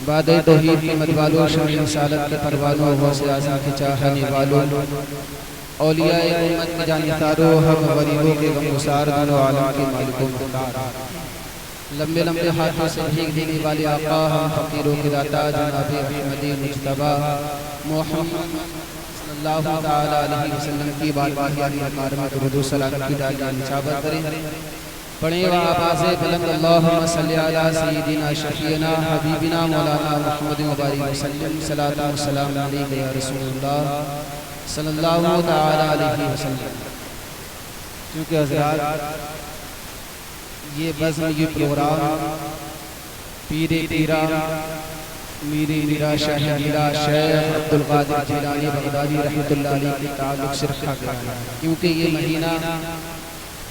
बादे तौहीद की मत वालों, शान रिसालत के परवानों, गौसे आज़म के चाहने वालों, औलियाए उम्मत के जानिसारों, हम गरीबों के गमगुसार, दोनों आलम के मालिकों मुख्तार, लंबे लंबे हाथों से भीख देने वाले आका, हम फकीरों के दाता जनाब अहमदी मुज्तबा मोहम्मद सल्लल्लाहु तआला अलैहि वसल्लम की बारगाह मकार में दुरूद व सलाम की डालियां निछावर करें। पढ़े व आवाज़े बुलंद अल्लाहुम्मा सल्ली अला सय्यिदिना शफीना हबीबिना मौलाना मुहम्मद मुबारक वसल्लम सलातु व सलाम अलैका या रसूलुल्लाह सल्लल्लाहु तआला अलैहि वसल्लम। क्योंकि हज़रात ये बज़्म, ये प्रोग्राम पीरे पीरा मीरे मीरा शाह मीरा शेख अब्दुल कादिर जिलानी बगदादी रहमतुल्लाह अलैह के ताल्लुक से रखा गया है, क्योंकि ये महीना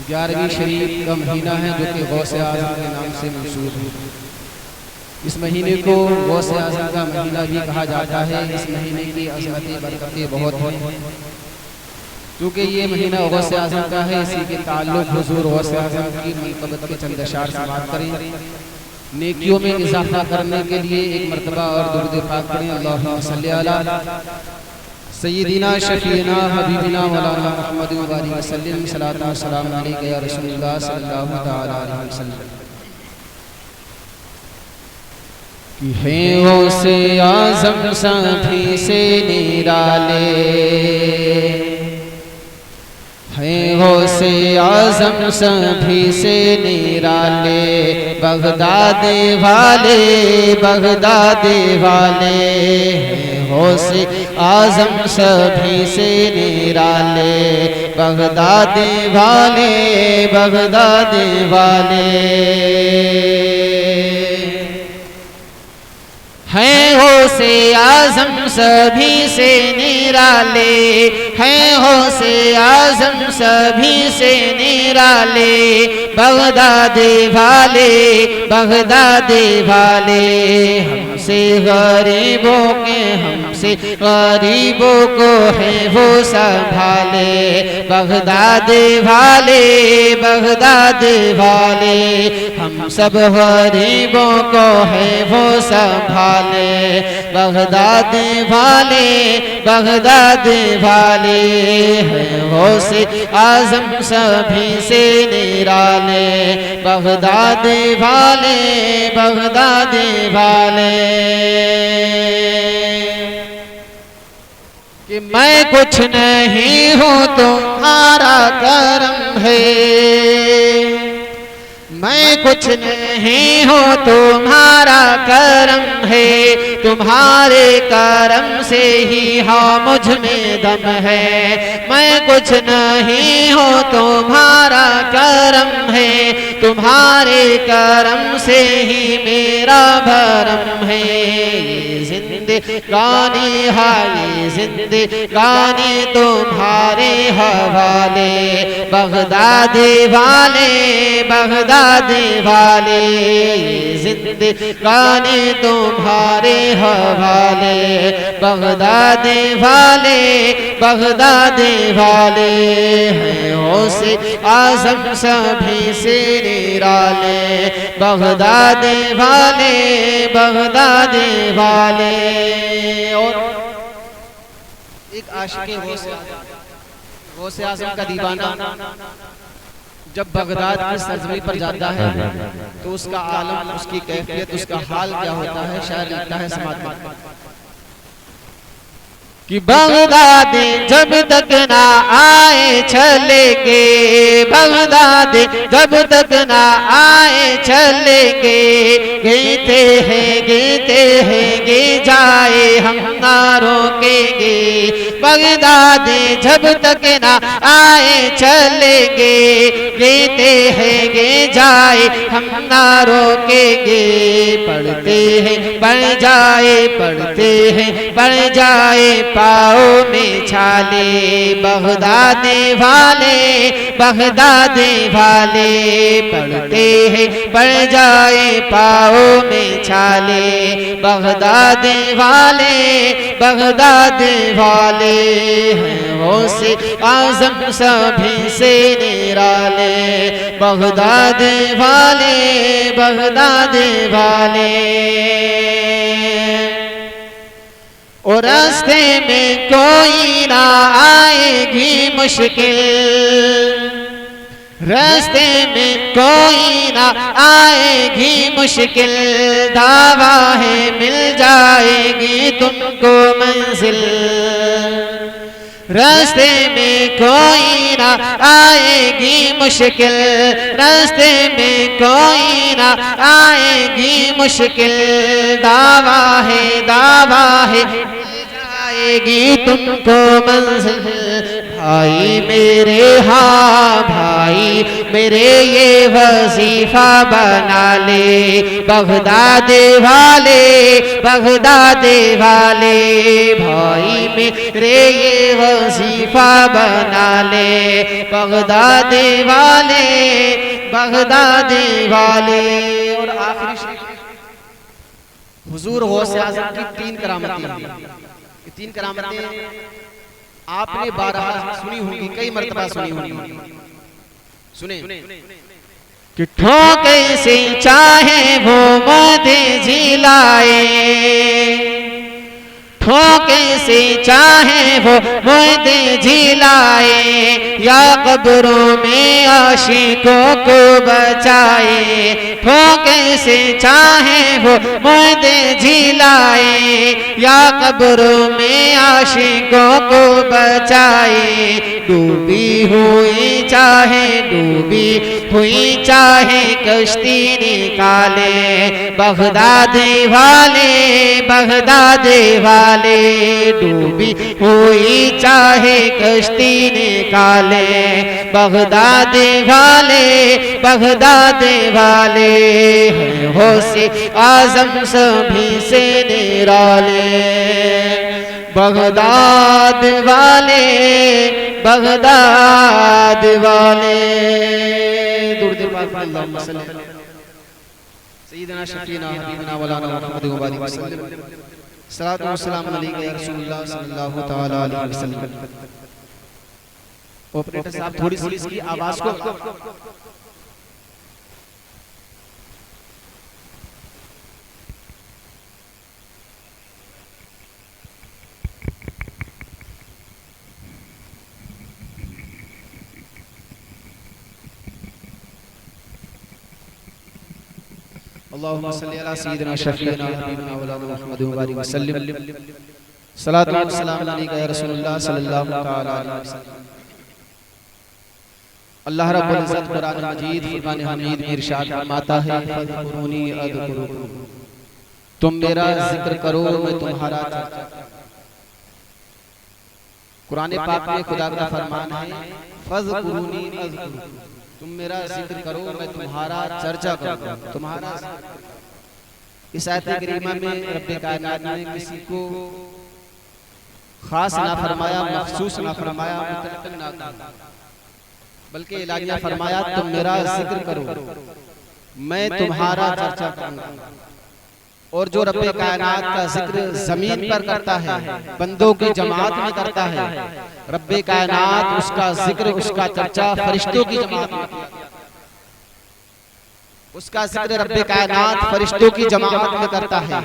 11वीं शरीफ का महीना है जो कि गौसे आज़म के नाम से मंसूब है। इस महीने को गौसे आज़म का महीना भी कहा जाता है। इस महीने की अज़मतें बरकतें बहुत हैं, क्योंकि ये महीना गौसे आज़म का है। इसी के ताल्लुक हुज़ूर गौसे आज़म की मनक़बत के चंद अशार समाअत करें। नेकियों में इजाफा करने के लिए एक मरतबा और दुरूद पाक पढ़ें। अल्लाहुम्मा सल्ली अला सय्यिदिना शफीना हबीबिना मौलाना मुहम्मद मुबारक वसल्लम सलातु व सलाम अलैका या रसूलुल्लाह सल्लल्लाहु तआला अलैहि वसल्लम। कि है गौसे आज़म सभी से निराले, है गौसे आज़म सभी से निराले, बगदाद वाले बगदाद वाले, गौसे आज़म सभी से निराले, बगदाद वाले बगदाद वाले, हैं गौसे आज़म सभी से निराले, हैं गौसे आज़म सभी से निराले, बगदाद वाले बगदाद वाले, हमसे गरीबों के हमसे गरीबों को है वो संभाले, बगदाद वाले बगदाद वाले, हम सब गरीबों को है वो संभाले, बगदाद वाले बगदाद वाले, हैं गौसे आज़म सभी से निराले, बगदाद वाले बगदाद वाले। कि मैं कुछ नहीं हूँ तुम्हारा करम है, मैं कुछ नहीं हूँ तुम्हारा करम है, तुम्हारे करम से ही हाँ मुझ में दम है, मैं कुछ नहीं हूँ तुम्हारा करम है, तुम्हारे करम से ही मेरा भरम है। ये जिंदगानी है जिंदगानी तुम्हारे हवाले, बगदाद वाले बगदाद वाले, जिंदगानी तुम्हारे हवाले, बगदाद वाले बगदाद वाले, हैं गौसे आज़म सभी से निराले, बगदाद वाले बगदाद वाले। और एक आशिक़ गौसे आज़म का दीवाना जब बगदाद की सरजमी पर जाता है तो उसका आलम, उसकी कैफियत, उसका हाल क्या होता है, शायर लिखता है समात कि बगदाद जब तक ना आए चलेंगे, बगदाद जब तक ना आए चलेंगे, गिनते हैं गे जाए हम ना रोकेंगे, बगदाद जब तक ना आए चलेंगे, गिनते हैं गे जाए हम ना रोकेंगे, पढ़ते हैं बढ़ जाए पढ़ते हैं बढ़ जाए पाओ में छाले, बगदाद वाले बगदाद वाले, पढ़ते हैं बढ़ जाए पाओ में छाले, बगदाद वाले बगदाद वाले, हैं गौसे आज़म सभी से निराले, बगदाद वाले बगदाद वाले। और रास्ते में कोई ना आएगी मुश्किल, रास्ते में कोई ना आएगी मुश्किल, दावा है मिल जाएगी तुमको मंजिल। रास्ते में कोई ना आएगी मुश्किल, रास्ते में कोई ना आएगी मुश्किल, दावा है मिल जाएगी तुमको मंजिल। भाई मेरे, हाँ भाई मेरे, ये वजीफा बना ले, बगदाद वाले, बगदाद वाले। भाई मेरे ये वजीफा बना ले, बगदाद वाले, बगदाद वाले। और आखिरी हुजूर गौसे आज़म की 3 करामतें, 3 करामतें आपने 12 सुनी होंगी, कई मर्तबा सुनी होंगी। सुने कि ठोके से चाहे वो मोदे जिलाए, ठोके से चाहे वो मोदे जिलाए, या कब्रों में आशिकों को बचाए। ठोके से चाहे वो मोदे जिलाए, या कब्रों में आशिकों को बचाए। डूबी हुई चाहे कश्ती निकाले, बगदाद वाले, बगदाद वाले। डूबी हुई चाहे कश्ती निकाले, बगदाद वाले, बगदाद वाले। है गौसे आज़म सभी से निराले, बगदाद वाले, बगदाद वाले। दुरूद पाक अल्लाहुम्मा सल्ली अला सय्यिदना शफीना हबीबना मौलाना मुहम्मद व बारिक वसल्लम। सलातु व सलाम अलैका या रसूलल्लाह सल्लल्लाहु तआला अलैहि वसल्लम। ऑपरेटर साहब थोड़ी सी इसकी आवाज को अल्लाहुम्मा सल्ली अला सय्यिदिना शफीना हबीबना मौलाना मुहम्मद व बारिक वसल्लम। सलातु व सलाम अलैका या रसूलल्लाह सल्लल्लाहु तआला अलैहि वसल्लम। अल्लाह रब्बुल इज्जत कुरान मजीद फुरकान हमीद में इरशाद फरमाता है, फज़कुरूनी अज़कुरुकुम, तुम मेरा जिक्र करो मैं तुम्हारा चर्चा। कुरान पाक में खुदा का फरमान है, फज़कुरूनी अज़कुरुकुम, तुम मेरा जिक्र करो मैं तुम्हारा चर्चा करूं, तुम्हारा। इस आयत करीमा में रब्बे कायनात ने किसी को खास ना फरमाया, मखसूस ना फरमाया, मुतलक्कन ना किया, बल्कि इलाहिया फरमाया तुम मेरा जिक्र करो मैं तुम्हारा चर्चा करूंगा। और जो रब्बे कायनात का जिक्र जमीन पर करता है, बंदों की जमात में करता है, रब्बे कायनात उसका जिक्र, उसका चर्चा फरिश्तों की जमात में, उसका जिक्र रब्बे कायनात फरिश्तों की जमात में करता है।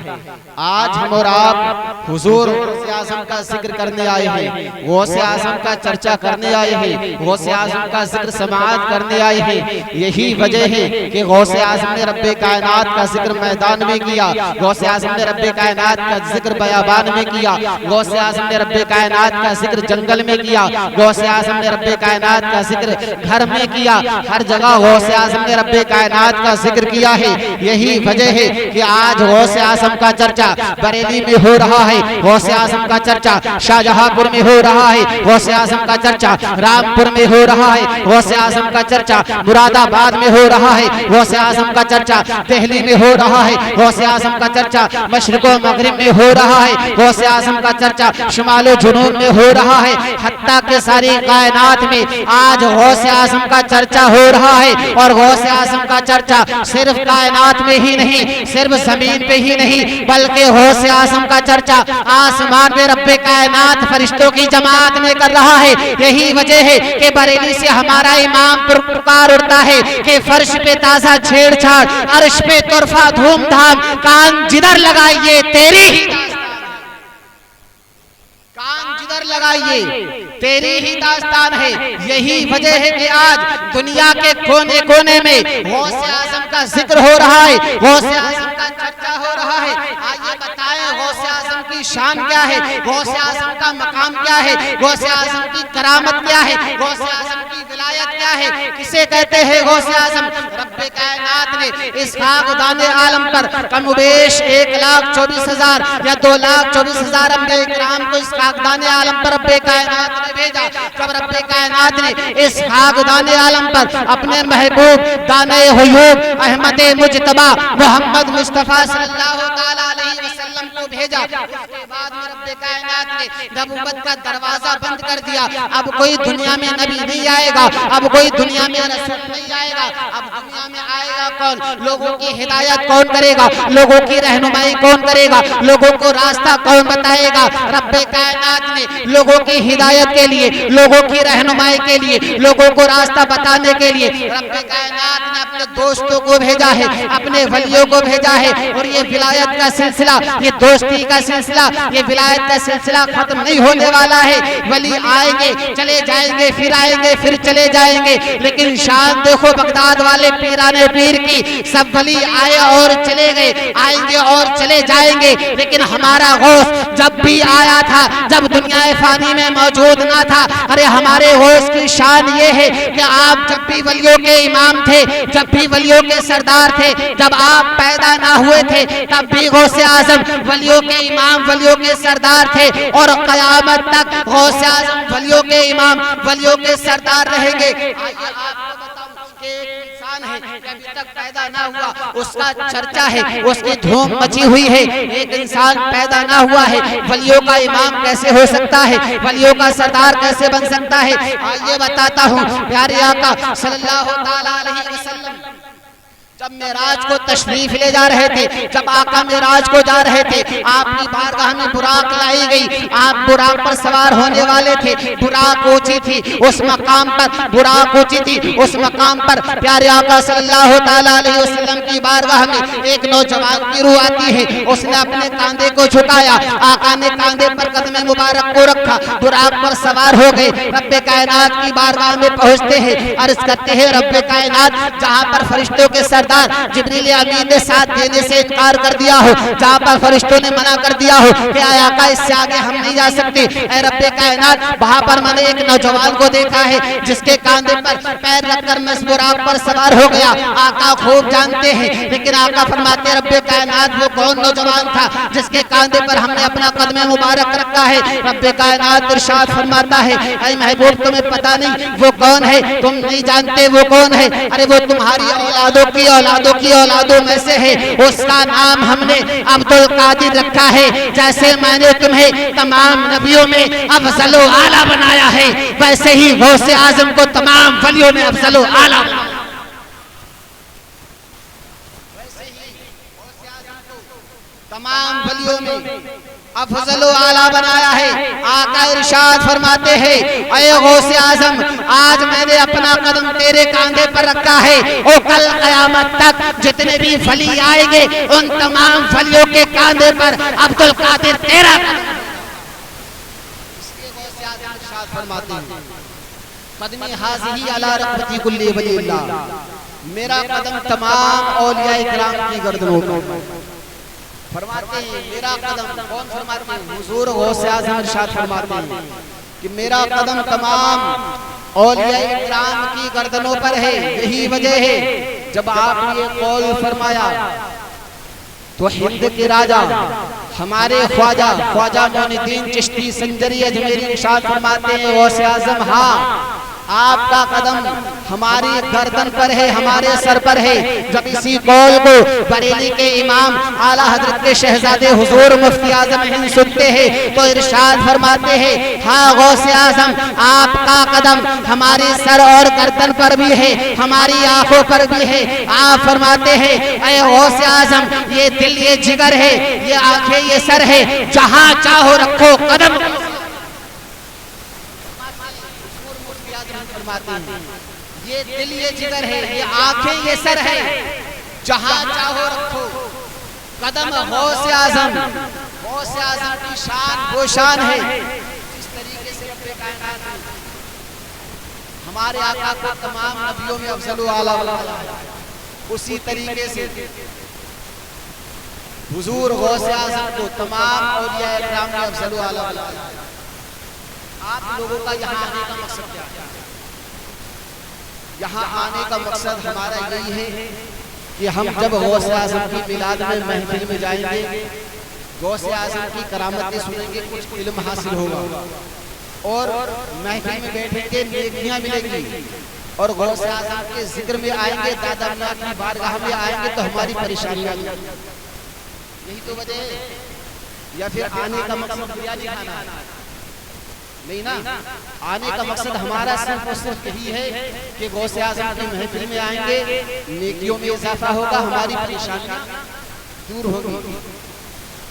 आज हम और आप हुजूर गौसे आज़म का जिक्र करने आए हैं, गौसे आज़म का चर्चा करने आए हैं, गौसे आज़म का जिक्र समाअत करने आए हैं। यही वजह है कि गौसे आज़म ने रब्बे कायनात का जिक्र मैदान में किया, गौसे आज़म ने रब्बे कायनात का जिक्र बयाबान में किया, गौसे आज़म ने रब्बे कायनात का जिक्र जंगल में किया, गौसे आज़म ने रब्बे कायनात का जिक्र घर में किया। हर जगह गौसे आज़म ने रब्बे कायनात का जिक्र किया है। यही वजह है कि आज गौसे आज़म का चर्चा बरेली में हो रहा है, गौसे आज़म का चर्चा शाहजहांपुर में हो रहा है, गौसे आज़म का चर्चा रामपुर में हो रहा है, गौसे आज़म का चर्चा मुरादाबाद में हो रहा है, गौसे आज़म का चर्चा दिल्ली में हो रहा है, गौसे आज़म का चर्चा मशरिक़ व मग़रिब में हो रहा है, गौसे आज़म का चर्चा शुमाल व जुनूब में हो रहा है। हत्ता के सारी कायनात में आज गौसे आज़म का चर्चा हो रहा है। और गौसे आज़म का चर्चा सिर्फ कायनात में ही नहीं, सिर्फ जमीन पे ही नहीं, बल्कि गौसे आज़म का चर्चा आसमान में रब्बे कायनात फरिश्तों की जमात में कर रहा है। यही वजह है कि बरेली से हमारा इमाम पुकार उठता है कि फर्श पे ताजा छेड़छाड़, अर्श पे तोहफा धूमधाम, कान जिधर लगाइए तेरी ही लगाइए, तेरी ही दास्तान है। यही वजह है कि आज दुनिया के कोने कोने में गौसे आजम का जिक्र हो रहा है, गौसे आजम का चर्चा हो रहा है। आइए बताएं गौसे आजम की शान क्या है, गौसे आजम का मकाम क्या है, गौसे आजम की करामत क्या है, गौसे आजम की विलायत क्या है, किसे कहते हैं गौसे आजम। रब्बे कायनात ने इस खाकदाने आलम पर कमोबेश 1,24,000 या 2,24,000 अंबिया किराम को इस खाकदाने आलम पर रब्बे कायनात ने भेजा। जब रब्बे कायनात ने इस खाकदाने आलम पर अपने महबूब दाने हुयूब अहमद मुजतबा मोहम्मद मुस्तफा सल्लल्लाहु तआला अलैहि वसल्लम को भेजा, उसके बाद में रब्बे कायनात ने नबूवत का दरवाजा बंद कर दिया। अब कोई दुनिया में नबी नहीं आएगा, अब कोई दुनिया में रसूल नहीं आएगा। अब दुनिया में आएगा कौन? लोगों की हिदायत कौन करेगा, लोगों की रहनुमाई कौन करेगा, लोगों को रास्ता कौन बताएगा। रब्बे कायनात ने लोगों की हिदायत के लिए, लोगों की रहनुमाई के लिए, लोगों को रास्ता बताने के लिए रब्बे कायनात ने अपने दोस्तों को भेजा है, अपने वलियों को भेजा है। और ये विलायत का सिलसिला, ये दोस्ती का सिलसिला, ये विलायत का सिलसिला खत्म नहीं होने वाला है। वली आएंगे, चले जाएंगे, फिर आएंगे, फिर चले जाएंगे, लेकिन शान देखो बगदाद वाले पीराने पीर की। सब वली आए और चले गए, आएंगे और चले जाएंगे, लेकिन हमारा गौस जब भी आया था, जब दुनिया फानी में मौजूद ना था। अरे हमारे गौस की शान ये है कि आप जब भी वलियों के इमाम थे, जब भी वलियों के सरदार थे, जब आप पैदा ना हुए थे, तब भी गौसे आजम वलियों के इमाम, वलियों के सरदार थे। और कयामत तक गौसे आजम वलियों के इमाम, वलियों के सरदार रहेंगे। इंसान है अभी तक पैदा ना हुआ, उसका चर्चा है, उसकी धूम मची हुई है। एक इंसान पैदा ना हुआ है, वलियों का इमाम कैसे हो सकता है, वलियों का सरदार कैसे बन सकता है। आइए बताता हूँ, प्यारे आका सल्लल्लाहु तआला अलैहि वसल्लम जब मेराज को तशरीफ ले जा रहे थे, जब आका मेराज को जा रहे थे, आपकी बारगाह में बुराक लाई गई। आप बुराक पर सवार होने वाले थे, बुराक ऊंची थी, उस मकाम पर बुराक ऊंची थी, उस मकाम पर प्यारे आका सल्लल्लाहु तआला अलैहि वसल्लम की बारगाह में एक नौजवान की रूह आती है। उसने अपने कांधे को झुकाया, आका ने कांधे पर कदम मुबारक को रखा, बुराक पर सवार हो गए। रब्बे कायनात की बारगाह में पहुंचते हैं, अर्ज करते हैं रब्बे कायनात जहां पर फरिश्तों के सरदार जिब्रील अमीन ने साथ देने से इनकार कर दिया हो, जहां पर फरिश्तों ने मना कर दिया हो कि आका इससे आगे हम नहीं जा सकते, ऐ रब्बे कायनात वहां पर मैंने एक नौजवान को देखा है जिसके कांधे पर पैर रखकर मैं बुराक पर सवार हो गया। आका खूब जानते हैं, लेकिन आका फरमाते रब्बे कायनात वो कौन नौजवान था जिसके कांधे पर हमने अपना कदम मुबारक रखा है। रब्बे कायनात इरशाद फरमाता है, ऐ महबूब तुम्हें पता नहीं वो कौन है, तुम नहीं जानते वो कौन है। अरे वो तुम्हारी औलादों की औलादों में से है, उसका नाम हमने अब्दुल कादिर रखा है। जैसे मैंने तुम्हें तमाम नबियों में अफजल आला बनाया है, वैसे ही गौसे आजम को तमाम वलियों में अफजल आला, वैसे ही गौसे आजम को तमाम वलियों में अफजल आला बनाया है। आका इरशाद फरमाते हैं, ऐ गौसे आजम आज मैंने अपना कदम तेरे कांधे पर रखा है, और कल कयामत तक जितने भी वली आएंगे उन तमाम वलियों के कांधे पर अब्दुल कादिर तेरा फरमाते हैं, कदमी हाज़िही अला रक़बती कुल्ली वलील्लाह, मेरा कदम तमाम औलिया इकराम की गर्दनों पर। फरमाते हैं मेरा कदम, कौन फरमाते हैं? हुजूर गौसे आज़म इरशाद फरमाते हैं कि मेरा कदम तमाम औलिया इकराम की गर्दनों पर है। यही वजह है जब आपने ये कौल फरमाया तो हिंद के राजा हमारे ख्वाजा मोइनुद्दीन चिश्ती संजरी अजमेरी इरशाद फरमाते हैं गौसे आज़म हाँ आपका कदम हमारी गर्दन पर है, हमारे सर पर है। जब इसी कौल को बरेली के इमाम आला हजरत के शहजादे हुजूर मुफ्ती आजम हिंद सुनते हैं तो इरशाद फरमाते हैं हाँ गौसे आजम आपका कदम हमारे सर और गर्दन पर भी है, हमारी आंखों पर भी है। आप फरमाते हैं ऐ गौसे आजम ये दिल ये जिगर है, ये आंखें ये सर है, जहां चाहो रखो कदम। ये दिल ये जिगर है, ये आंखें ये सर है, जहां चाहो रखो कदम। गौसे आजम की शान वो शान है जिस तरीके हमारे आका को तमाम नबियों में अफजल आला वाला, उसी तरीके से हुजूर गौसे आज़म को तमाम औलिया इकराम में अफजल आला वाला। आप लोगों का यहाँ आने का मकसद क्या है? यहाँ आने का मकसद हमारा यही है कि हम जब गौसे आज़म की मिलाद में महफिल में जाएंगे, गौसे आज़म की करामतें सुनेंगे, कुछ इल्म हासिल होगा और महफिल में बैठेंगे, नेकियां मिलेंगी। और गौसे आज़म के जिक्र में आएंगे, दादा मियां की बारगाह में आएंगे तो हमारी परेशानियां, यही तो वजह है। या फिर आने का मकसद बिरयानी खाना नहीं ना, आने का मकसद हमारा सिर्फ और सिर्फ यही है कि गौसे आज़म की महफिल में आएंगे, नेकियों में इजाफा होगा, हमारी परेशानियां दूर होगी।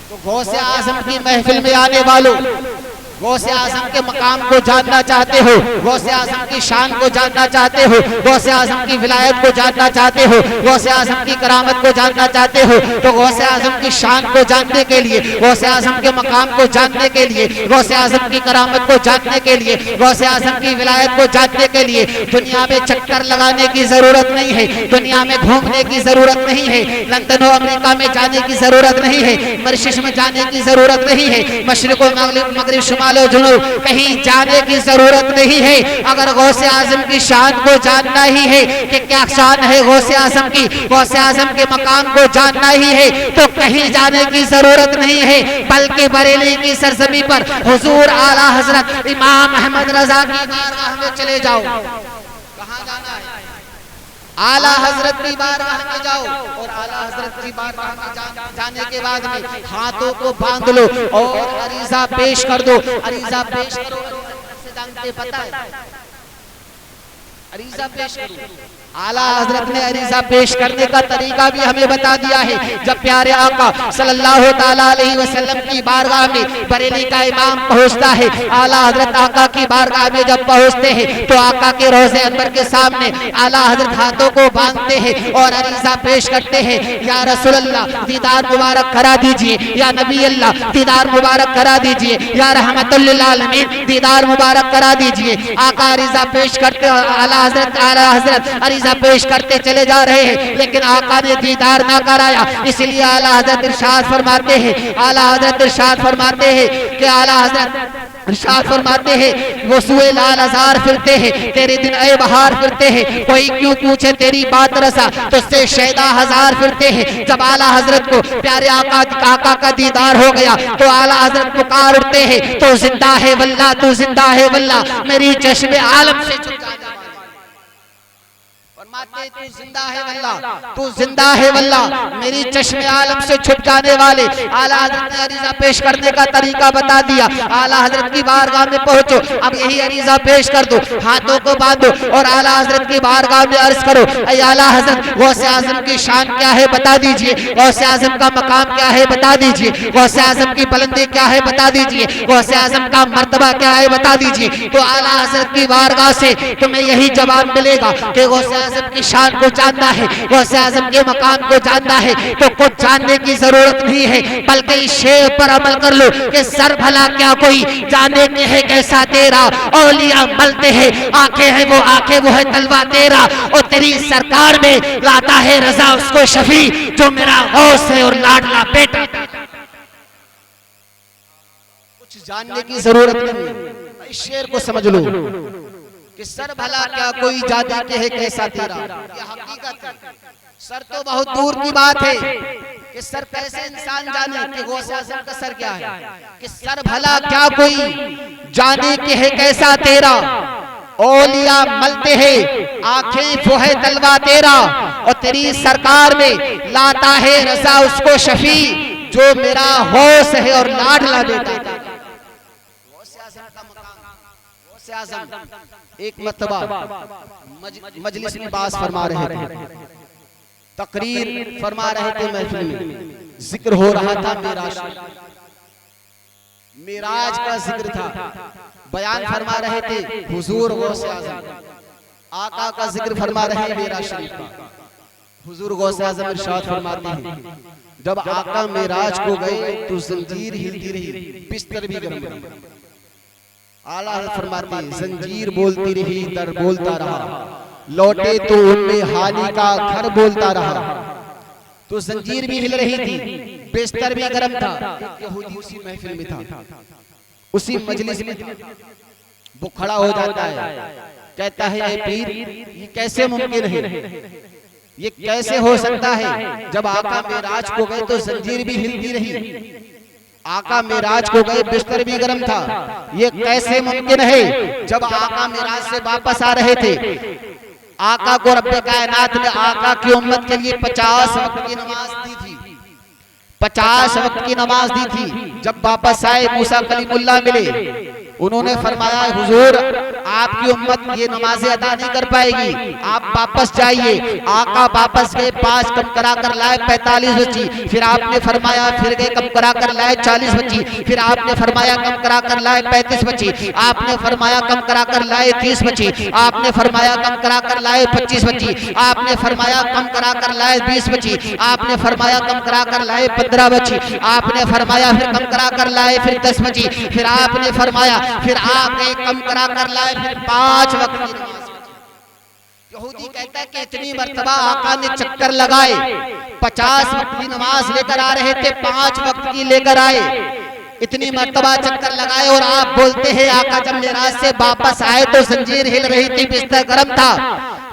तो गौसे आज़म की महफिल में आने वालों, गौसे आज़म के मकाम को जानना चाहते हो, गौसे आज़म की शान को जानना चाहते हो, गौसे आज़म की विलायत को जानना चाहते हो, गौसे आज़म की करामत को जानना चाहते हो, तो गौसे आज़म की शान को जानने के लिए, गौसे आज़म के मकाम को जानने के लिए, गौसे आज़म की करामत को जानने के लिए, गौसे आज़म की विलायत को जानने के लिए दुनिया में चक्कर लगाने की जरूरत नहीं है, दुनिया में घूमने की जरूरत नहीं है, लंदन और अमेरिका में जाने की जरूरत नहीं है, मॉरिशस में जाने की जरूरत नहीं है, मशरिक और मगरिब शुमाल जुनूब कहीं जाने की जरूरत नहीं है। अगर गौसे आज़म की शान को जानना ही है कि क्या शान है गौसे आज़म की, गौसे आज़म के मकाम को जानना ही है, तो कहीं जाने की जरूरत नहीं है, बल्कि बरेली की सरजमी पर हुजूर आला हजरत इमाम अहमद रजा की बारगाह में चले जाओ। कहाँ जाना है? आला हजरत की बारगाह में जाओ और आला हजरत की बारगाह में जाने के बाद में हाथों को बांध लो और अरीजा पेश कर दो। अरीजा पेश करो, से जानते पता है, अरीजा पेश करो। आला हजरत ने अरीजा पेश करने का तरीका भी हमें बता दिया है। जब प्यारे आका सल्लल्लाहु ताला अलैहि वसल्लम की बारगाह में बरेली का इमाम पहुंचता है, आला हजरत आका की बारगाह में जब पहुंचते हैं तो आका के रोज़े अंबर के सामने आला हजरत हाथों को बांधते हैं और अरीजा पेश करते हैं, या रसूल अल्लाह दीदार मुबारक करा दीजिए, या नबी अल्लाह दीदार मुबारक करा दीजिए, या रहमतुल लिल आलमीन दीदार मुबारक करा दीजिए। आका अरीजा पेश करते, आला हजरत पेश करते चले जा रहे हैं, लेकिन आका ने दीदार ना कराया। इसलिए आला हजरत इरशाद फरमाते हैं, आला हजरत इरशाद फरमाते हैं कि आला हजरत इरशाद फरमाते हैं, वो सुए लाल हजार फिरते हैं, तेरे दिन ए बहार फिरते हैं, कोई क्यों पूछे तेरी बात रसा, तो से शैदा हजार फिरते हैं। जब आला हजरत को प्यारे आका का दीदार हो गया तो आला हजरत पुकार उठते हैं, तो जिंदा है वल्लाह, तू जिंदा है वल्लाह, मेरी चश्मे आलम से तू जिंदा है वल्लाह, तू जिंदा है वल्लाह, मेरी चश्मे आलम से छुटकाने वाले। आला हजरत ने अरीजा पेश करने का तरीका बता दिया। आला हजरत की बारगाह में पहुंचो, अब यही अरीजा पेश कर दो, हाथों को बांधो और आला हजरत की बारगाह में अर्ज करो, ऐ आला हजरत गौसे आज़म की शान क्या है बता दीजिए, गौसे आज़म का मकाम क्या है बता दीजिए, गौसे आज़म की बुलंदी क्या है बता दीजिए, गौसे आज़म का मर्तबा क्या है बता दीजिए। तो आला हजरत की बारगाह से तुम्हें यही जवाब मिलेगा कि गौसे आज़म की शान को जानना है, गौसे आज़म के मकाम को जानना है, तो कुछ जानने की जरूरत नहीं है, बल्कि इस शेर पर अमल कर लो कि सर भला क्या कोई जाने के है कैसा तेरा, औलिया मलते हैं आंखें हैं वो है तलवा तेरा, और तेरी सरकार में लाता है रजा उसको शफी, जो मेरा गौस है और लाडला बेटा। कुछ जानने की जरूरत नहीं, इस शेर को समझ लो कि सर भला क्या कोई जाने के है कैसा तेरा, ये हकीकत है। सर तो बहुत दूर की बात है कि सर कैसे इंसान जाने कि गौसे आज़म का सर क्या है, कि सर भला क्या कोई जाने के है कैसा तेरा, औलिया मलते हैं आंखें वो है तलवा तेरा, और तेरी सरकार में लाता है रजा उसको शफी, जो मेरा होश है और लाडला बेटा। गौसे आज़म एक मरतबा मजलिस में बात फरमा रहे थे, तकरीर फरमा रहे थे, महफिल में जिक्र हो रहा था मेराज का जिक्र था, बयान फरमा रहे थे हुजूर गौसे आज़म, आका का जिक्र फरमा रहे हैं मेराज शरीफ का। हुजूर गौसे आज़म इरशाद फरमाते हैं, जब आका मेराज को गए तो जंजीर हिलती रही, बिस्तर भी गर्म रही। आला फरमाते जंजीर बोलती रही दर बोलता रहा, लौटे तो उम्मे हानी का घर बोलता रहा। तो जंजीर भी हिल रही थी, बिस्तर भी गर्म था। यहूदी उसी महफिल में था, उसी मजलिस में था। वो खड़ा हो जाता है, कहता है ये पीर, ये कैसे मुमकिन है, ये कैसे हो सकता है? जब आका मेराज को गए तो जंजीर भी हिलती रही, आका मेराज को गए बिस्तर भी गर्म था। ये कैसे मुमकिन है? जब आका मेराज से वापस आ रहे थे, आका को रब्बे कायनात ने आका की उम्मत के लिए 50 वक्त की नमाज दी थी, 50 वक्त की नमाज दी थी। जब वापस आए मूसा कलीमुल्लाह मिले, उन्होंने फरमाया हुजूर आपकी उम्मत ये नमाजें अदा नहीं कर पाएगी, आप वापस जाइए। आका वापस गए, 5 कम करा कर लाए 45 बच्ची। फिर आपने फरमाया, फिर गए कम करा कर लाए 40 बच्ची। फिर आपने फरमाया कम करा कर लाए 35 बच्ची। आपने फरमाया कम करा कर लाए 30 बच्ची। आपने फरमाया कम करा कर लाए 25 बच्ची। आपने फरमाया कम करा कर लाए 20 बच्ची। आपने फरमाया कम करा कर लाए 15 बच्ची। आपने फरमाया फिर कम करा कर लाए फिर 10 बच्ची। फिर आपने फरमाया, फिर आपने कम करा कर लाए फिर 5 वक्त की नमाज। यहूदी कहता है कि इतनी मर्तबा आका ने चक्कर लगाए, 50 वक्त की नमाज लेकर आ रहे थे, 5 वक्त की लेकर आए। इतनी मर्तबा चक्कर लगाए और आप बोलते हैं आका जब मेराज से वापस आए तो जंजीर हिल रही थी, बिस्तर गर्म था।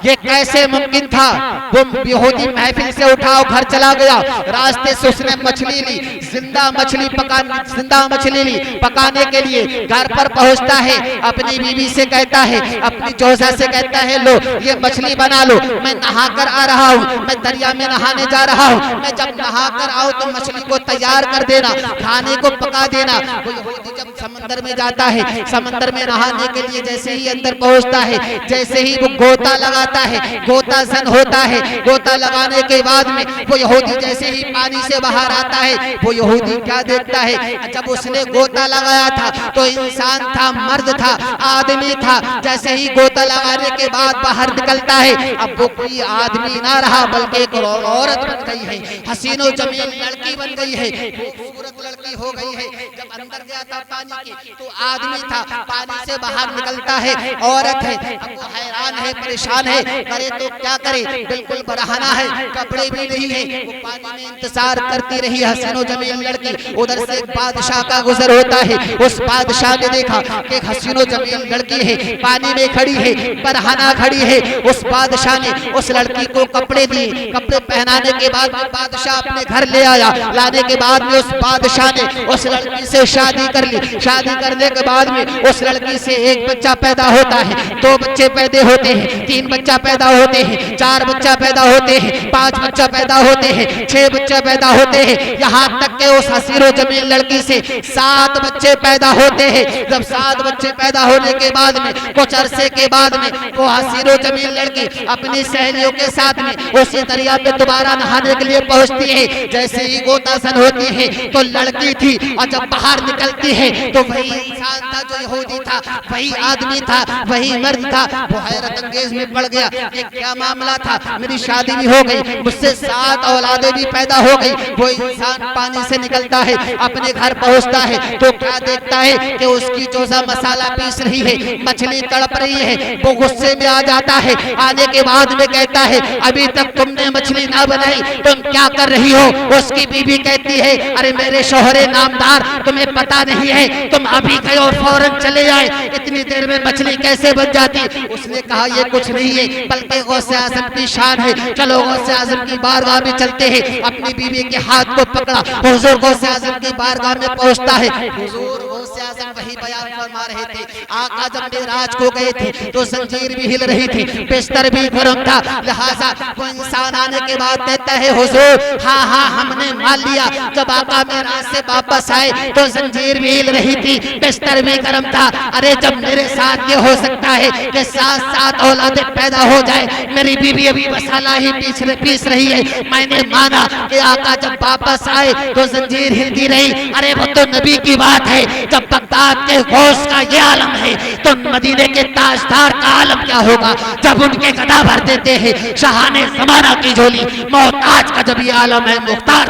ये कैसे मुमकिन था? वो यहूदी महफिल से उठा घर चला गया, रास्ते से उसने मछली ली, जिंदा मछली ली पकाने के लिए। घर पर पहुंचता है, अपनी बीवी से कहता है, अपनी जोजा से कहता है लो ये मछली बना लो, मैं नहाकर आ रहा हूँ, मैं दरिया में नहाने जा रहा हूँ, मैं जब नहाकर आऊँ तो मछली को तैयार कर देना, खाने को पका देना। वो यहूदी जब समंदर में जाता है, समंदर में नहाने के लिए जैसे ही अंदर पहुंचता है, जैसे ही वो गोता लगाता है, गोता सन होता है, गोता लगाने के बाद में वो यहूदी जैसे ही पानी से बाहर आता है, वो यहूदी क्या देखता है? जब उसने गोता लगाया था तो इंसान था, मर्द था, आदमी था। जैसे ही गोता लगाने के बाद बाहर निकलता है, अब वो कोई आदमी ना रहा बल्कि एक औरत बन गई है, हसीनो जमील लड़की बन गई है, खूबसूरत लड़की हो गई है। जब अंदर गया था पानी के तो आदमी था, पानी से बाहर निकलता है औरत है। अब वो हैरान है, परेशान है, करे तो क्या करे, बिल्कुल बरहाना है, कपड़े भी नहीं है। वो पानी में इंतजार करती रही हसीनो जमील लड़की। उधर से एक बादशाह का गुजर होता है, उस बादशाह ने देखा कि एक हसीनो जमील लड़की है, पानी में खड़ी है, बरहाना खड़ी है। उस बादशाह ने उस लड़की को कपड़े दिए, कपड़े पहनाने के बाद बादशाह अपने घर ले आया। लाने के बाद में उस बादशाह ने उस लड़की से शादी कर ली। शादी करने के बाद में उस लड़की से एक बच्चा पैदा होता है, 2 बच्चे पैदा होते हैं, 3 बच्चा पैदा होते हैं, 4 बच्चा पैदा होते हैं, 5 बच्चा पैदा होते हैं, 6 बच्चे पैदा होते हैं, यहाँ तक के उस हसीनो जमील लड़की से 7 बच्चे पैदा होते हैं। जब 7 बच्चे पैदा होने के बाद में कुछ अरसे के बाद में वो हसीनो जमील लड़की अपनी सहेलियों के साथ में उसी दरिया में दोबारा नहाने के लिए पहुंचती है। जैसे ही गोतासन होती है तो लड़की थी, और जब बाहर निकलती है तो वही इंसान था जो यहूदी था, वही आदमी था, वही मर्द था। वो हैरत अंगेज में पड़ गया, ये क्या मामला था, मेरी शादी भी हो गई, मुझसे 7 औलादे भी पैदा हो गई। वो इंसान पानी से निकलता है, अपने घर पहुंचता है तो क्या देखता है कि उसकी जोजा मसाला पीस रही है, मछली तड़प रही है। वो गुस्से में आ जाता है, आने के बाद में कहता है अभी तक तुमने मछली ना बनाई, तुम क्या कर रही हो? उसकी बीवी कहती है अरे मेरे शोहरे नामदार, तुम्हें पता नहीं है, तुम अभी गए और फौरन चले आए, इतनी देर में मछली कैसे बन जाती? उसने कहा ये कुछ नहीं है बल्कि गौसे आज़म की शान है, चलो गौसे आज़म की बारगाह में चलते हैं। अपनी बीवी के हाथ को पकड़ा, हुजूर गौसे आज़म की बारगाह में पहुंचता है। हुजूर गौसे आज़म वही बयान फरमा रहे थे, आका जब मेराज को गए थे तो जंजीर भी हिल रही थी, बिस्तर भी गर्म था। लिहाजा वो इंसान आने के बाद कहता है हुजूर हाँ हाँ हमने मान लिया, जब आका मेराज से वापस आए तो जंजीर भी हिल रही थी, बिस्तर भी गर्म था। अरे जब मेरे साथ ये हो सकता है कि 7 औलादे पैदा हो जाए, मेरी बीवी अभी मसाला ही पीस रही है, मैंने माना कि आका जब वापस आए तो जंजीर हिलती रही। अरे वो तो नबी की बात है, जब बगदाद के गौस का ये आलम है तो मदीने के ताजदार का आलम क्या होगा? जब उनके गदा भर देते हैं शाहाने ज़माना की झोली, मोहताज का जब ये आलम है मुख्तार।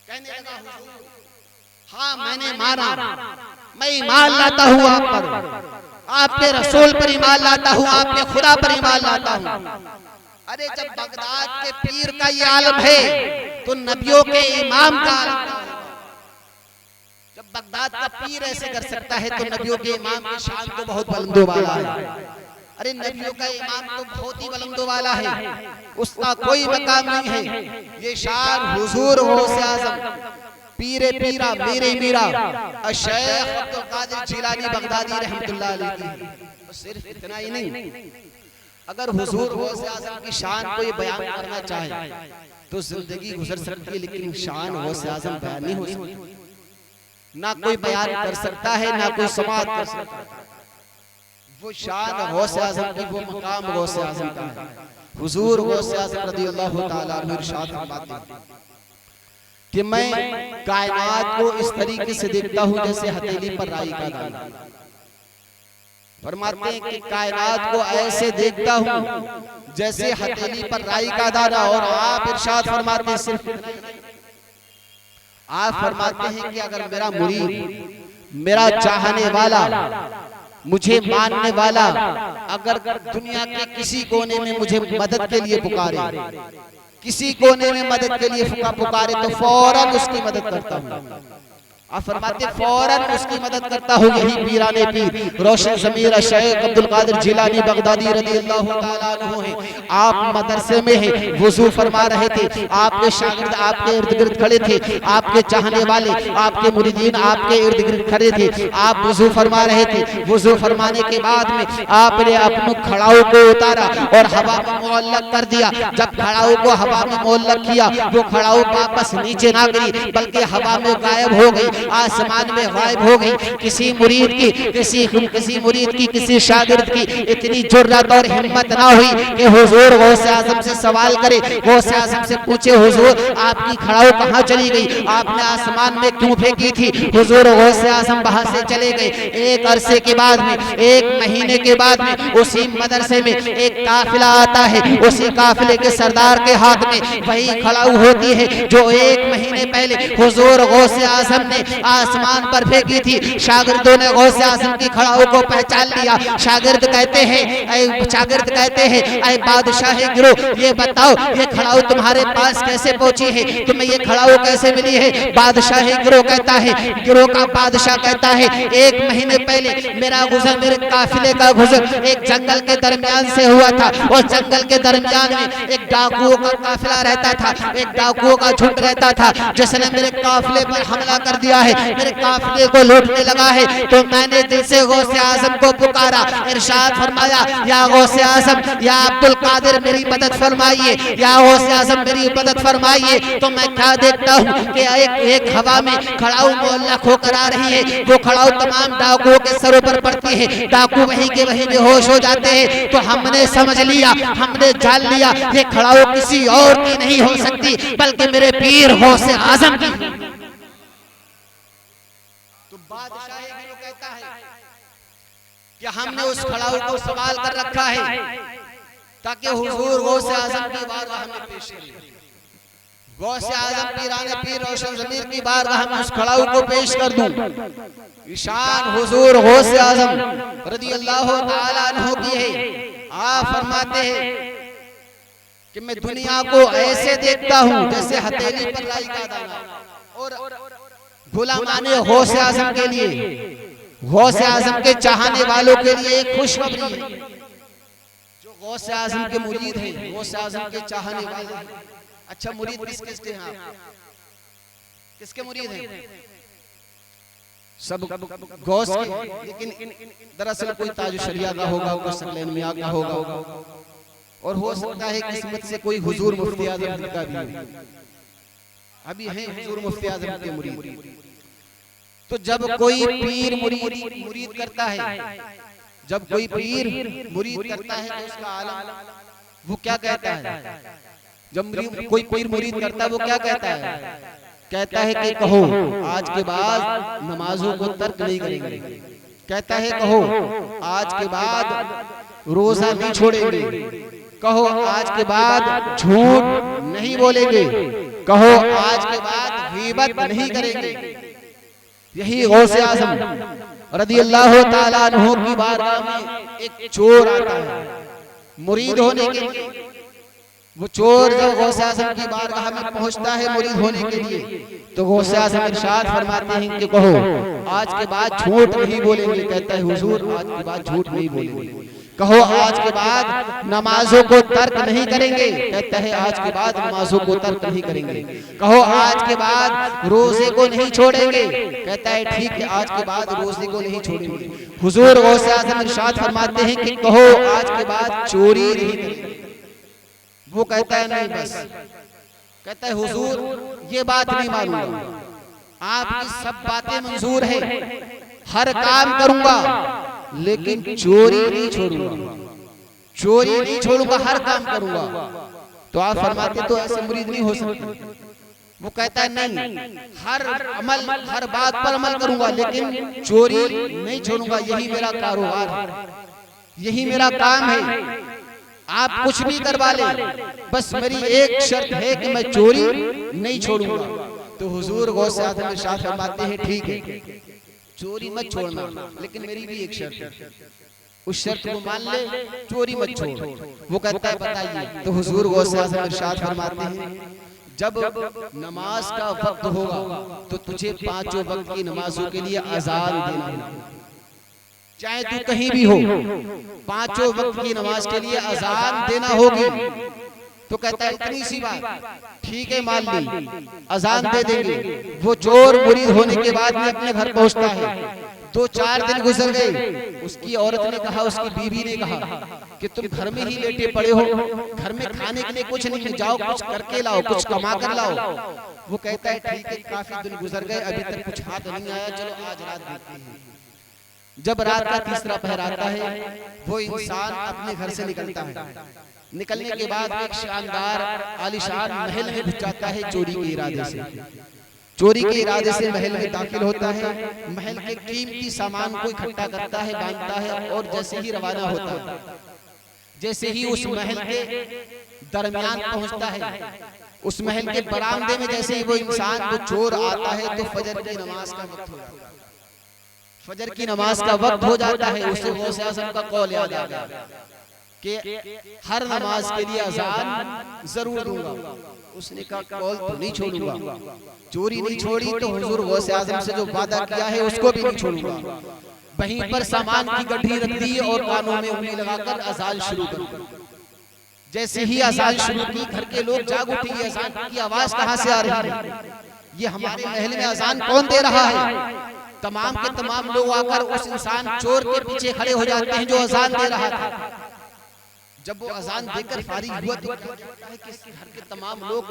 कहने लगा हाँ मैंने माना, मैं ईमान लाता हूँ आप पर, आपके रसूल पर ईमान लाता हूँ, आपके खुदा पर ईमान लाता हूँ। अरे जब बगदाद के पीर का ये आलम है तो नबियों के इमाम का आलम क्या होगा? जब बगदाद का पीर ऐसे कर सकता है तो नबियों के इमाम की शान तो बहुत बुलंदों वाला है। अरे नबियों का इमाम तो बहुत ही बुलंदों वाला है, उसका कोई मकाम नहीं है। ये शान हुजूर गौसे आज़म पीरे पीरा मेरे मीरा शेख अब्दुल कादिर जिलानी बगदादी रहमतुल्लाह अलैह की। सिर्फ इतना ही नहीं, अगर हुजूर गौसे आज़म की शान को ये बयान करना चाहे तो जिंदगी गुजर सकती है, लेकिन शान गौसे आज़म बयान नहीं हो सकती। ना कोई बयान कर सकता है, ना कोई समाअत कर सकता है। वो शान गौसे आज़म की, वो मकाम गौसे आज़म का है। हुजूर गौसे आज़म रज़ियल्लाहु ताला अन्हु इरशाद फरमाते हैं कि मैं कायनात को इस तरीके से देखता हूँ जैसे हथेली पर राई का दाना। फरमाते हैं कि कायनात को ऐसे देखता हूँ जैसे हथेली पर राई का दाना। और आप इरशाद फरमाते हैं, सिर्फ आप फरमाते हैं कि अगर मेरा मुरीद, मेरा चाहने वाला, मुझे मानने वाला अगर दुनिया के किसी कोने में मुझे मदद के लिए पुकारे, किसी कोने में मदद के लिए पुकारे तो फौरन उसकी मदद करता हूँ। आप फरमाते फौरन उसकी मदद करता हूँ। यही पीराने पीर रोशन ज़मीर शेख अब्दुल कादिर जिलानी बगदादी रज़ियल्लाहु ताला अन्हु है। आप मदरसे में है, वुज़ू फरमा रहे थे, आपके शागिर्द आपके इर्द गिर्द खड़े थे, आपके चाहने वाले, आपके मुरीदीन आपके इर्द गिर्द खड़े थे, आप वुज़ू फरमा रहे थे। वुज़ू फरमाने के बाद में आपने अपने खड़ाऊ को उतारा और हवा में मुअल्लक कर दिया। जब खड़ाऊ को हवा में मुअल्लक किया, वो खड़ाऊ वापस नीचे ना गिरी बल्कि हवा में गायब हो गई, आसमान में गायब हो गई। किसी मुरीद की, किसी मुरीद की, किसी शागिर्द की इतनी जुर्रत और हिम्मत ना हुई कि हुजूर गौसे आज़म से सवाल करे, गौसे आज़म से पूछे हुजूर आपकी खड़ाऊ कहाँ चली गई, आपने आसमान में क्यों फेंकी थी। हुजूर गौसे आज़म वहां से चले गए। एक अरसे के बाद में, एक महीने के बाद में उसी मदरसे में एक काफिला आता है। उसी काफिले के सरदार के हाथ में वही खड़ाऊ होती है जो एक महीने पहले हुजूर गौसे आज़म ने आसमान पर फेंकी थी। शागिर्दों ने गौसे आज़म की खड़ाऊ को पहचान लिया। शागिर्द कहते हैं ऐ बादशाह गिरोह, ये बताओ ये खड़ाऊ तुम्हारे पास कैसे पहुंची है, तुम्हें ये खड़ाऊ कैसे मिली है। बादशाह गिरोह कहता है, गिरोह का बादशाह कहता है एक महीने पहले मेरे काफिले का गुजर एक जंगल के दरमियान से हुआ था। और जंगल के दरमियान में एक डाकुओं का काफिला रहता था, एक डाकुओं का झुंड रहता था, जिसने मेरे काफिले पर हमला कर दिया है, मेरे काफिले को लूटने लगा है। तो मैंने दिल से गौसे आज़म को पुकारा, इरशाद फरमाया या गौसे आज़म, या अब्दुल कादिर मेरी मदद फरमाइए, या गौसे आज़म मेरी मदद फरमाइए। तो मैं क्या देखता हूँ कि एक हवा में खड़ाऊ मुअल्लक होकर आ रही है। वो खड़ाऊ तमाम डाकुओं के सरों पर पड़ती है, डाकू वहीं के वहीं बेहोश हो जाते हैं। तो हमने समझ लिया, हमने जान लिया ये खड़ाऊ किसी और की नहीं हो सकती बल्कि मेरे पीर गौसे आज़म की। तो बादशाह गिरोह कहता है कि हमने उस खड़ाऊ को सवाल कर रखा है ताकि हुजूर गौसे आज़म की बारगाह में पेश करें। गौसे आज़म पीराने पीर रोशन ज़मीर की बारगाह में उस खड़ाऊ को पेश कर दूं। ईशान हुजूर गौसे आज़म रज़ियल्लाहु ताला अन्हु की है। आप फरमाते हैं कि मैं दुनिया को ऐसे देखता हूँ जैसे हथेली पर राई का दाना। और गुलामाने गौसे आज़म के लिए, गौसे आज़म के चाहने वालों के लिए एक खुशखबरी है। जो गौसे आज़म के मुरीद हैं, गौसे आज़म के चाहने वाले हैं। अच्छा मुरीद किसके हैं आप? किसके मुरीद हैं? सब गौस के, लेकिन दरअसल कोई ताज शरिया का होगा, कोई सकलैन मियां का होगा, और हो सकता है किस्मत से कोई हुजूर मुफ्ती आज़म का भी। अभी हैं हुजूर मुफ्ती आज़म के मुरीद। तो जब कोई पीर मुरीद करता है, जब कोई पीर मुरीद करता है तो उसका आलम वो क्या कहता है? जब कोई पीर मुरीद करता है वो क्या कहता है? कहता है कि कहो आज के बाद नमाजों को तर्क नहीं करेंगे। कहता है कहो आज के बाद रोजा नहीं छोड़ेंगे। कहो आज के बाद झूठ नहीं बोलेंगे। कहो आज के बाद गीबत नहीं करेंगे। यही गौसे आज़म रज़ियल्लाहु ताला अन्हु की बारगाह में एक चोर आता है मुरीद होने के लिए। वो चोर जब गौसे आज़म की बारगाह में पहुंचता है मुरीद होने के लिए, तो गौसे आज़म इरशाद फरमाते हैं कि कहो आज के बाद झूठ नहीं बोलेंगे। कहता है हुजूर आज के बाद झूठ नहीं बोलेंगे। कहो आज के बाद नमाजों को तर्क नहीं करेंगे। कहता है आज के बाद नमाजों को तर्क नहीं करेंगे। कहो आज के बाद रोजे को नहीं छोड़ेंगे। कहता है ठीक है आज के बाद रोजे को नहीं छोड़ेंगे। हुजूर गौसे आज़म इरशाद फरमाते हैं कि कहो आज के बाद चोरी नहीं करेंगे। वो कहता है नहीं बस। कहता है हुजूर ये बात नहीं मानूंगा, आपकी सब बातें मंजूर है, हर काम करूंगा लेकिन चोरी नहीं छोड़ूंगा, चोरी नहीं छोड़ूंगा, हर काम करूंगा। तो आप फरमाते तो ऐसे मुरीद नहीं हो सकते। वो कहता है नहीं हर अमल हर बात पर अमल करूंगा लेकिन चोरी नहीं छोड़ूंगा, यही मेरा कारोबार है, यही मेरा काम है। आप कुछ भी करवा ले बस मेरी एक शर्त है कि मैं चोरी नहीं छोड़ूंगा। तो हुजूर गौसे आज़म इरशाद फरमाते हैं ठीक है चोरी मत छोड़ना लेकिन मेरी भी एक शर्त है, उस शर्त को मान ले, चोरी मत छोड़। वो कहता है बताइए। तो हुजूर गौसे आज़म इरशाद फरमाते हैं जब नमाज का वक्त होगा तो तुझे पांचों वक्त की नमाजों के लिए अजान देना होगा, चाहे तू कहीं भी हो, पांचों वक्त की नमाज के लिए अजान देना होगी। तो कहता है इतनी सी बात, ठीक है मान ली, अजान दे देंगे। वो चोर मुरीद होने के बाद में अपने घर पहुंचता है। 2-4 दिन गुजर गए। उसकी औरत ने कहा, उसकी बीवी ने कहा कि तुम घर में ही लेटे पड़े हो, घर में खाने के लिए कुछ नहीं, जाओ कुछ करके लाओ, कुछ कमा कर लाओ। वो कहता है ठीक है काफी दिन गुजर गए अभी तक कुछ हाथ नहीं आया, चलो आज रात देखते हैं। जब रात का तीसरा पहर आता है वो इंसान अपने घर से निकलता है। निकलने के बाद एक शानदार आलीशान महल में घुस जाता है चोरी के इरादे से। चोरी के इरादे से महल में दाखिल होता है, महल के कीमती सामान को इकट्ठा करता है, बांधता है और जैसे ही रवाना होता है, जैसे ही उस महल के दरमियान पहुंचता है, उस महल के बरामदे में जैसे ही वो इंसान वो चोर आता है तो फजर की नमाज का वक्त हो जाता है। फजर की नमाज का वक्त हो जाता है। उसे गौसे आज़म का कौल याद आ गया कि हर नमाज के लिए अजान जरूर दूंगा। उसने कहा कौल तो नहीं छोड़ूंगा, चोरी नहीं छोड़ी तो हुजूर गौसे आज़म से जो वादा किया है उसको भी नहीं छोड़ूंगा। वहीं पर सामान की गड्ढी रख दी और कानों में उंगली लगाकर अजान शुरू कर दी। जैसे ही अजान शुरू की घर के लोग जाग उठे, अजान की आवाज कहां से आ रही है, ये हमारे महल में अजान कौन दे रहा है। तमाम के तमाम लोग आकर उस इंसान चोर के पीछे खड़े हो जाते हैं जो अजान दे रहा था। जब वो अजान देकर फारिग हुआ तो क्या है कि घर के तमाम लोग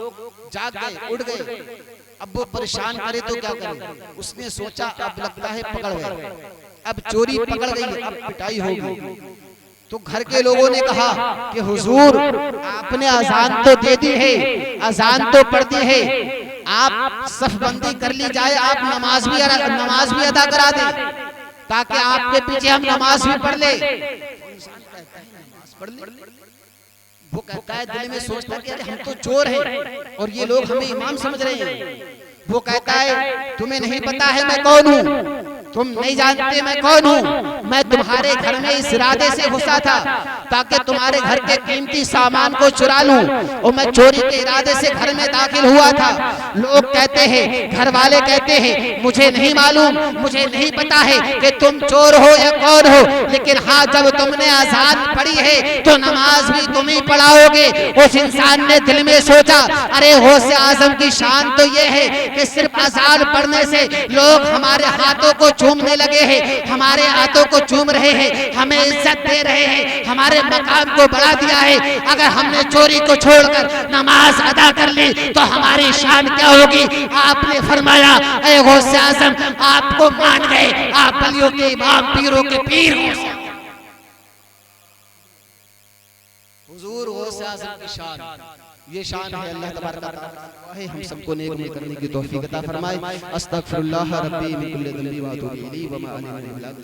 जाग गए, उठ गए। अब वो परेशान करे तो क्या करे। उसने सोचा अब लगता है पकड़ गए, अब चोरी पकड़ गई, अब पिटाई होगी। तो घर के लोगों ने कहा कि हुजूर आपने अजान तो दे दी है, अजान तो पढ़ दी है, आप सफबंदी कर ली जाए, आप नमाज भी अदा करा दें ताकि आपके पीछे हम नमाज भी पढ़ ले। वो कहता है दिल में सोचता है हम तो चोर हैं और ये लोग हमें इमाम समझ रहे हैं। वो कहता है तुम्हें नहीं पता है मैं कौन हूँ, तुम नहीं जानते मैं कौन हूँ। मैं तुम्हारे घर में इस इरादे से घुसा था ताकि तुम्हारे घर के कीमती सामान को चुरा लूं और मैं चोरी के इरादे से घर में दाखिल हुआ था। लोग कहते हैं, घर वाले कहते हैं मुझे नहीं मालूम, मुझे नहीं पता है कि तुम चोर हो या कौन हो, लेकिन हाँ जब तुमने अजान पढ़ी है तो नमाज भी तुम ही पढ़ाओगे। उस इंसान ने दिल में सोचा अरे गौसे आज़म की शान तो ये है कि सिर्फ अजान पढ़ने से लोग हमारे हाथों को चूमने लगे हैं, हमारे हाथों को चूम रहे हैं, हमें इज्जत दे रहे हैं, हमारे मकाम को बढ़ा दिया है। अगर हमने चोरी को छोड़कर नमाज अदा कर ली तो हमारी शान क्या होगी। आपने फरमाया ऐ गौसे आज़म आपको मान गए, आप वलियों के इमाम पीरों के पीर हो। हुजूर गौसे आज़म की शान, ये शान है। अल्लाह तबारक व तआला हम सबको नेक अमल करने की तौफीक अता फरमाए। अस्तगफिरुल्लाह रब्बी मिन कुल्लि ज़ंबि व अतूबु इलैहि व मा अना मिनल